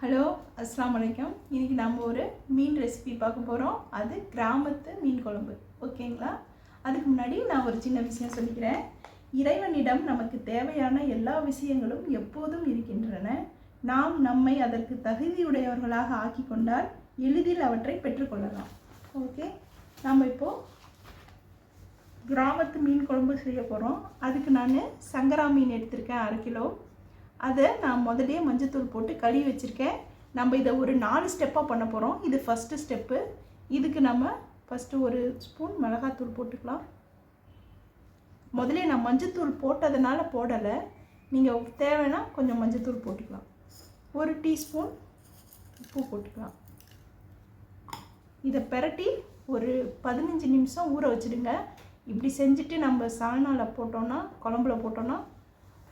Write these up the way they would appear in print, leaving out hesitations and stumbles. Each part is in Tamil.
ஹலோ, அஸ்ஸலாமு அலைக்கும். இன்றைக்கி நம்ம ஒரு மீன் ரெசிபி பார்க்க போகிறோம். அது கிராமத்து மீன் குழம்பு. ஓகேங்களா? அதுக்கு முன்னாடி நான் ஒரு சின்ன விஷயம் சொல்லிக்கிறேன். இறைவனிடம் நமக்கு தேவையான எல்லா விஷயங்களும் எப்போதும் இருக்கின்றன. நாம் நம்மை அதற்கு தகுதியுடையவர்களாக ஆக்கி கொண்டால் எளிதில் அவற்றை பெற்றுக்கொள்ளலாம். ஓகே, நம்ம இப்போது கிராமத்து மீன் குழம்பு செய்ய போகிறோம். அதுக்கு நான் சங்கரா மீன் எடுத்திருக்கேன் 1/2 கிலோ. அதை நான் முதலே மஞ்சத்தூள் போட்டு கழுவி வச்சுருக்கேன். நம்ம இதை ஒரு 4 ஸ்டெப்பாக பண்ண போகிறோம். இது ஃபஸ்ட்டு ஸ்டெப்பு. இதுக்கு நம்ம ஃபஸ்ட்டு ஒரு ஸ்பூன் மிளகாத்தூள் போட்டுக்கலாம். முதலே நான் மஞ்சத்தூள் போட்டதுனால போடலை. நீங்கள் தேவைன்னா கொஞ்சம் மஞ்சத்தூள் போட்டுக்கலாம். 1 டீஸ்பூன் உப்பு போட்டுக்கலாம். இதை பிரட்டி ஒரு 15 நிமிஷம் ஊற வச்சுடுங்க. இப்படி செஞ்சுட்டு நம்ம சால்னாவில் போட்டோன்னா, குழம்புல போட்டோன்னா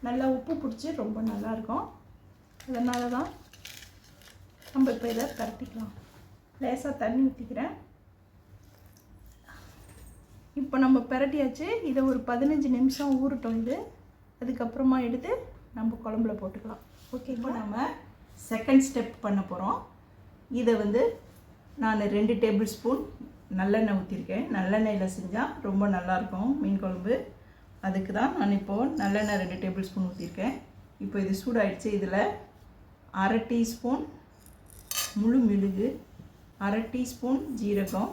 நல்லா உப்பு பிடிச்சி ரொம்ப நல்லாயிருக்கும். அதனால தான் நம்ம இப்போ இதை பரட்டிக்கலாம். லேசாக தண்ணி ஊற்றிக்கிறேன். இப்போ நம்ம பரட்டியாச்சு. இதை ஒரு 15 நிமிஷம் ஊறட்டும். இது அதுக்கப்புறமா எடுத்து நம்ம குழம்புல போட்டுக்கலாம். ஓகே, இப்போ நம்ம செகண்ட் ஸ்டெப் பண்ண போகிறோம். இதை நான் 2 டேபிள் ஸ்பூன் நல்லெண்ணெய் ஊற்றிருக்கேன். நல்லெண்ணெயில் செஞ்சால் ரொம்ப நல்லாயிருக்கும் மீன் குழம்பு. அதுக்கு தான் நான் இப்போது நல்லெண்ணெய் 2 டேபிள் ஸ்பூன் ஊற்றிருக்கேன். இப்போ இது சூடாகிடுச்சு. இதில் 1/2 டீஸ்பூன் முழு மிளகு, 1/2 டீஸ்பூன் ஜீரகம்,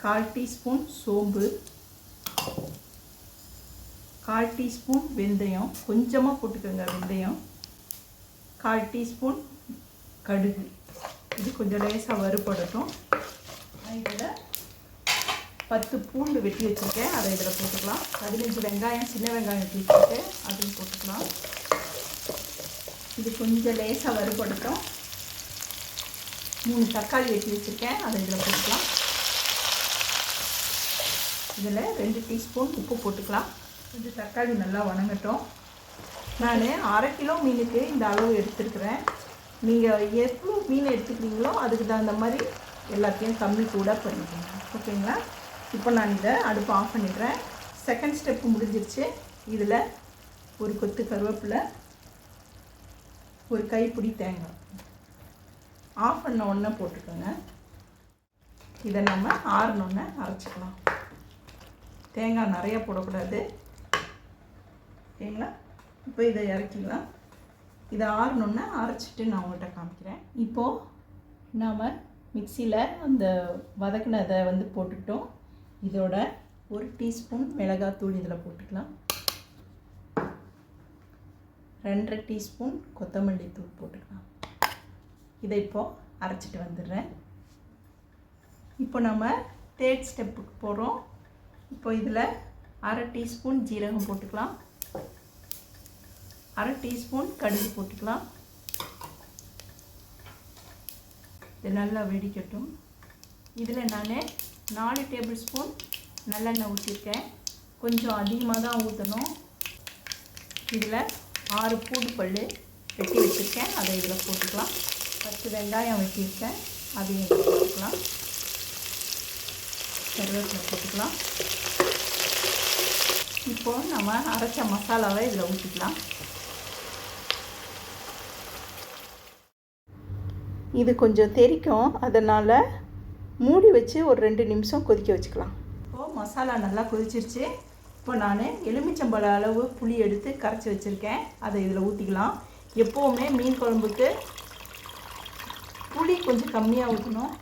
1/4 டீஸ்பூன் சோம்பு, 1/4 டீஸ்பூன் வெந்தயம், கொஞ்சமாக போட்டுக்கோங்க வெந்தயம், 1/4 டீஸ்பூன் கடுகு. இது கொஞ்சம் லேசாக வறுபடட்டும். இதில் 10 பூண்டு வெட்டி வச்சுருக்கேன். அதை இதில் போட்டுக்கலாம். 15 வெங்காயம், சின்ன வெங்காயம் வெட்டி வச்சுருக்கேன். அதையும் போட்டுக்கலாம். இது கொஞ்சம் லேசாக வறுபடட்டும். 3 தக்காளி வெட்டி வச்சுருக்கேன். அதை இதில் போட்டுக்கலாம். இதில் 2 டீஸ்பூன் உப்பு போட்டுக்கலாம். கொஞ்சம் தக்காளி நல்லா வணங்கட்டும். நான் 1/2 கிலோ மீனுக்கு இந்த அளவு எடுத்துருக்குறேன். நீங்கள் எவ்வளோ மீன் எடுத்துக்கிறீங்களோ அதுக்கு தகுந்த மாதிரி எல்லாத்தையும் கம்மி கூட பண்ணிக்கோங்க. ஓகேங்களா? இப்போ நான் இதை அடுப்பு ஆஃப் பண்ணிடுறேன். செகண்ட் ஸ்டெப்பு முடிஞ்சிருச்சு. இதில் ஒரு கொத்து கருவேப்பிலை, ஒரு கைப்பிடி தேங்காய் ஆஃப் பண்ண உடனே போட்டுக்கோங்க. இதை நம்ம ஆறினோடனே அரைச்சிக்கலாம். தேங்காய் நிறையா போடக்கூடாது. ஓகேங்களா? இப்போ இதை இறக்கிக்கலாம். இதை ஆறினோடனே அரைச்சிட்டு நான் உங்கள்கிட்ட காமிக்கிறேன். இப்போது நாம் மிக்சியில் அந்த வதக்கினதை போட்டுக்கிட்டோம். இதோட 1 டீஸ்பூன் மிளகாத்தூள் இதில் போட்டுக்கலாம். 2 டீஸ்பூன் கொத்தமல்லி தூள் போட்டுக்கலாம். இதை இப்போது அரைச்சிட்டு வந்துடுறேன். இப்போ நம்ம தேர்ட் ஸ்டெப்புக்கு போகிறோம். இப்போ இதில் 1/2 டீஸ்பூன் ஜீரகம் போட்டுக்கலாம். 1/2 டீஸ்பூன் கடுகு போட்டுக்கலாம். இது நல்லா வெடிக்கட்டும். இதில் நான் 4 டேபிள் ஸ்பூன் நல்லெண்ணெய் ஊற்றிருக்கேன். கொஞ்சம் அதிகமாக தான் ஊற்றணும். இதில் 6 பூண்டு பல் வெட்டி வச்சுருக்கேன். அதை இதில் போட்டுக்கலாம். 10 வெங்காயம் வெட்டியிருக்கேன். அதையும் இதில் போட்டுக்கலாம். கருவேப்பிலை போட்டுக்கலாம். இப்போது நம்ம அரைச்ச மசாலாவை இதில் ஊற்றிக்கலாம். இது கொஞ்சம் தெறிக்கும். அதனால் மூடி வச்சு ஒரு 2 நிமிஷம் கொதிக்க வச்சுக்கலாம். இப்போது மசாலா நல்லா கொதிச்சிருச்சு. இப்போ நான் எலுமிச்சம்பழ அளவு புளி எடுத்து கரைச்சி வச்சுருக்கேன். அதை இதில் ஊற்றிக்கலாம். எப்போவுமே மீன் குழம்புக்கு புளி கொஞ்சம் கம்மியாக ஊற்றணும்.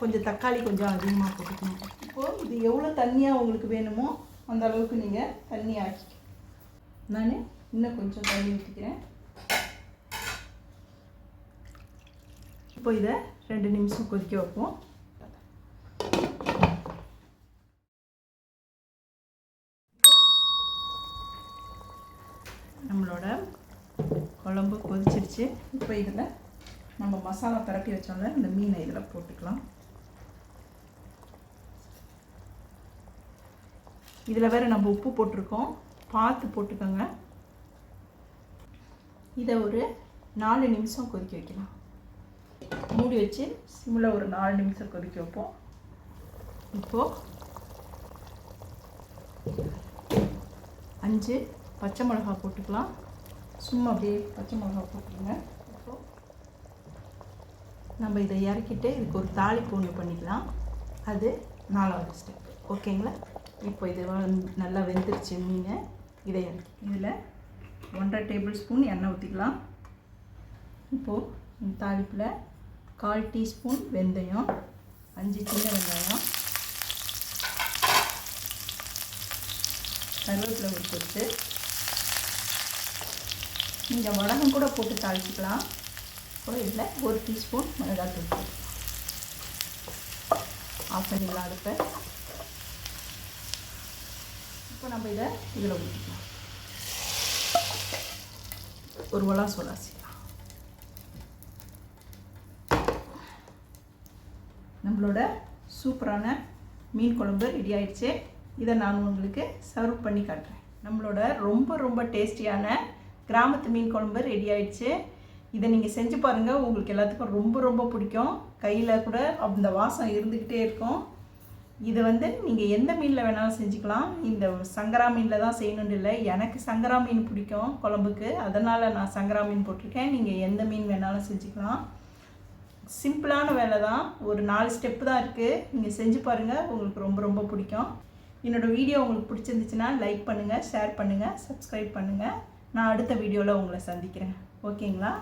கொஞ்சம் தக்காளி கொஞ்சம் அதிகமாக போட்டுக்கணும். இப்போது இது எவ்வளோ தண்ணியாக உங்களுக்கு வேணுமோ அந்த அளவுக்கு நீங்கள் தண்ணி ஆக்கி, நான் இன்னும் கொஞ்சம் தண்ணி ஊற்றிக்கிறேன். இப்போ இதை 2 நிமிஷம் கொதிக்க வைப்போம். நம்மளோட குழம்பு கொதிச்சிருச்சு. இப்போ இதில் நம்ம மசாலா பரட்டி வச்சோம்ல, இந்த மீனை இதில் போட்டுக்கலாம். இதில் வேறு நம்ம உப்பு போட்டிருக்கோம், பார்த்து போட்டுக்கோங்க. இதை ஒரு 4 நிமிஷம் கொதிக்க வைக்கலாம். மூடி வச்சு சிம்மில் ஒரு 4 நிமிஷம் கொதிக்க வைப்போம். இப்போது 5 பச்சை மிளகா போட்டுக்கலாம். சும்மா அப்படியே பச்சை மிளகா போட்டுருங்க. நம்ம இதை இறக்கிட்டு இதுக்கு ஒரு தாளிப்பு ஒன்று பண்ணிக்கலாம். அது 4வது ஸ்டெப். ஓகேங்களா? இப்போ இது நல்லா வெந்துருச்சு மீன். இதை இறக்கி இதில் 1.5 டேபிள் ஸ்பூன் எண்ணெய் ஊற்றிக்கலாம். இப்போது இந்த தாளிப்பில் 1/4 டீஸ்பூன் வெந்தயம், 5 சின்ன வெங்காயம், கருவேப்பிலை ஒரு கொத்து. நீங்கள் வடகம் கூட போட்டு தாளிச்சிக்கலாம். இப்போ இதில் 1 டீஸ்பூன் மிளகாத்தூள் போட்டு ஆஃப் பண்ணிக்கலாம் அடுப்பை. இப்போ நம்ம இதை இதில் ஊற்றிக்கலாம். ஒரு வளம் சோடாசிக்கலாம். நம்மளோட சூப்பரான மீன் குழம்பு ரெடி ஆயிடுச்சு. இதை நான் உங்களுக்கு சர்வ் பண்ணி காட்டுறேன். நம்மளோட ரொம்ப ரொம்ப டேஸ்டியான கிராமத்து மீன் குழம்பு ரெடி ஆயிடுச்சு. இதை நீங்கள் செஞ்சு பாருங்கள். உங்களுக்கு எல்லாத்துக்கும் ரொம்ப ரொம்ப பிடிக்கும். கையில் கூட அந்த வாசம் இருந்துக்கிட்டே இருக்கும். இது நீங்கள் எந்த மீனில் வேணாலும் செஞ்சுக்கலாம். இந்த சங்கரா மீனில் தான் செய்யணுன்னு இல்லை. எனக்கு சங்கரா மீன் பிடிக்கும் குழம்புக்கு, அதனால் நான் சங்கரா மீன் போட்டிருக்கேன். நீங்கள் எந்த மீன் வேணாலும் செஞ்சுக்கலாம். சிம்பிளான வேலை தான். ஒரு 4 ஸ்டெப்பு தான் இருக்குது. நீங்கள் செஞ்சு பாருங்கள். உங்களுக்கு ரொம்ப ரொம்ப பிடிக்கும். என்னோடய வீடியோ உங்களுக்கு பிடிச்சிருந்துச்சுன்னா லைக் பண்ணுங்கள், ஷேர் பண்ணுங்கள், சப்ஸ்கிரைப் பண்ணுங்கள். நான் அடுத்த வீடியோவில் உங்களை சந்திக்கிறேன். ஓகேங்களா?